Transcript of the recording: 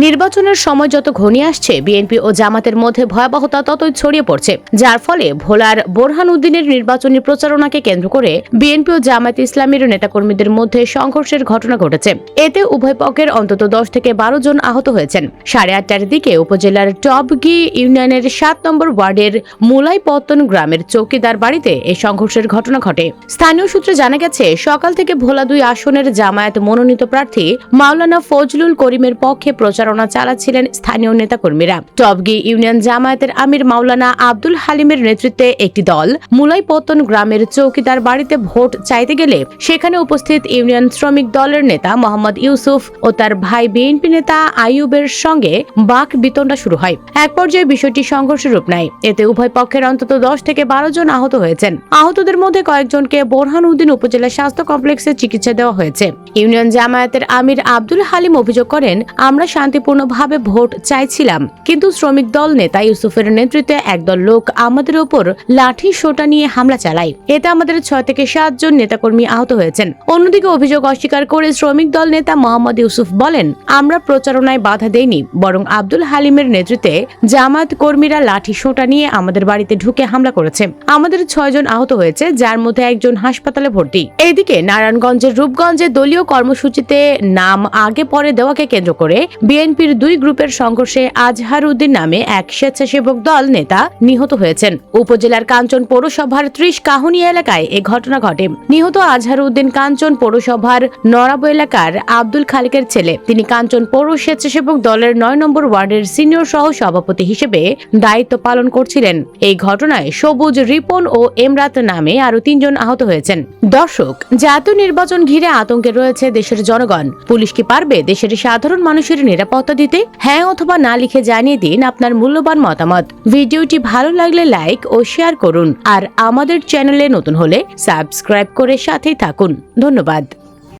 নির্বাচনের সময় যত ঘনিয়ে আসছে, বিএনপি ও জামাতের মধ্যে ভয়াবহতা ততই ছড়িয়ে পড়ছে, যার ফলে ভোলার বোরহান উদ্দিনের নির্বাচনী প্রচারণাকে কেন্দ্র করে বিএনপি ও জামায়াত ইসলামীর নেতাকর্মীদের মধ্যে সংঘর্ষের ঘটনা ঘটেছে। এতে উভয় পক্ষের অন্তত 10 থেকে 12 জন আহত হয়েছেন। 8:30টার দিকে উপজেলার টবগি ইউনিয়নের 7 নম্বর ওয়ার্ডের মুলাইপত্তন গ্রামের চৌকিদার বাড়িতে এই সংঘর্ষের ঘটনা ঘটে। স্থানীয় সূত্রে জানা গেছে, সকাল থেকে ভোলা 2 আসনের জামায়াত মনোনীত প্রার্থী মাওলানা ফজলুল করিমের পক্ষে প্রচারণা চালাচ্ছিলেন স্থানীয় নেতাকর্মীরা। টবগি ইউনিয়ন জামায়াতের আমির মাওলানা আব্দুল হালিমের নেতৃত্বে একটি দল মুলাইপত্তন গ্রামের চৌকিদার বাড়িতে ভোট চাইতে গেলে সেখানে উপস্থিত ইউনিয়ন শ্রমিক দলের নেতা মোহাম্মদ ইউসুফ ও তার ভাই বিএনপি নেতা আইয়ুবের সঙ্গে বাক বিতণ্ডা শুরু হয়। এক পর্যায়ে বিষয়টি সংঘর্ষের রূপ নেয়। এতে উভয় পক্ষের অন্তত 10 থেকে 12 জন আহত হয়েছেন। আহতদের মধ্যে কয়েকজনকে বোরহান উদ্দিন উপজেলা স্বাস্থ্য কমপ্লেক্সে চিকিৎসা দেওয়া হয়েছে। ইউনিয়ন জামায়াতের আমির আব্দুল হালিম অভিযোগ করেন, আমরা শান্তিপূর্ণভাবে ভোট চাইছিলাম, কিন্তু শ্রমিক দল নেতা ইউসুফের নেতৃত্বে একদল লোক আমাদের উপর লাঠি সোটা নিয়ে হামলা চালায়। এতে আমাদের 6 থেকে 7 জন নেতাকর্মী আহত হয়েছেন। অন্যদিকে অভিযোগ অস্বীকার করে শ্রমিক দল নেতা মোহাম্মদ ইউসুফ বলেন, আমরা প্রচারণায় বাধা দেইনি, বরং আব্দুল হালিমের নেতৃত্বে জামায়াত কর্মীরা লাঠি সোটা নিয়ে আমাদের বাড়িতে ঢুকে হামলা করেছে। আমাদের 6 জন আহত হয়েছে, যার মধ্যে একজন হাসপাতালে ভর্তি। এইদিকে নারায়ণগঞ্জের রূপগঞ্জে দলীয় কর্মসূচিতে নাম আগে পরে দেওয়াকে কেন্দ্র করে বিএনপির 2 গ্রুপের সংঘর্ষে আজহার উদ্দিন নামে এক স্বেচ্ছাসেবক দল নেতা নিহত হয়েছেন। উপজেলার কাঞ্চন পৌরসভার 30 কাহুনি এলাকায় এই ঘটনা ঘটে। নিহত আজহার উদ্দিন কাঞ্চন পৌরসভার নরাব এলাকার আব্দুল খালিকের ছেলে। তিনি কাঞ্চন পৌর স্বেচ্ছাসেবক দলের 9 নম্বর ওয়ার্ডের সিনিয়র সহ সভাপতি হিসেবে দায়িত্ব পালন করছিলেন। এই ঘটনায় সবুজ, রিপন ও এমরাত নামে আরো 3 জন আহত হয়েছেন। দর্শক, জাতীয় নির্বাচন ঘিরে আতঙ্কে রয়েছে দেশের জনগণ। পুলিশ কি পারবে দেশের সাধারণ মানুষের নিরাপত্তা দিতে? হ্যাঁ অথবা না লিখে জানিয়ে দিন আপনার মূল্যবান মতামত। ভিডিওটি ভালো লাগলে লাইক ও শেয়ার করুন, আর আমাদের চ্যানেলে নতুন হলে সাবস্ক্রাইব করে সাথেই থাকুন। ধন্যবাদ।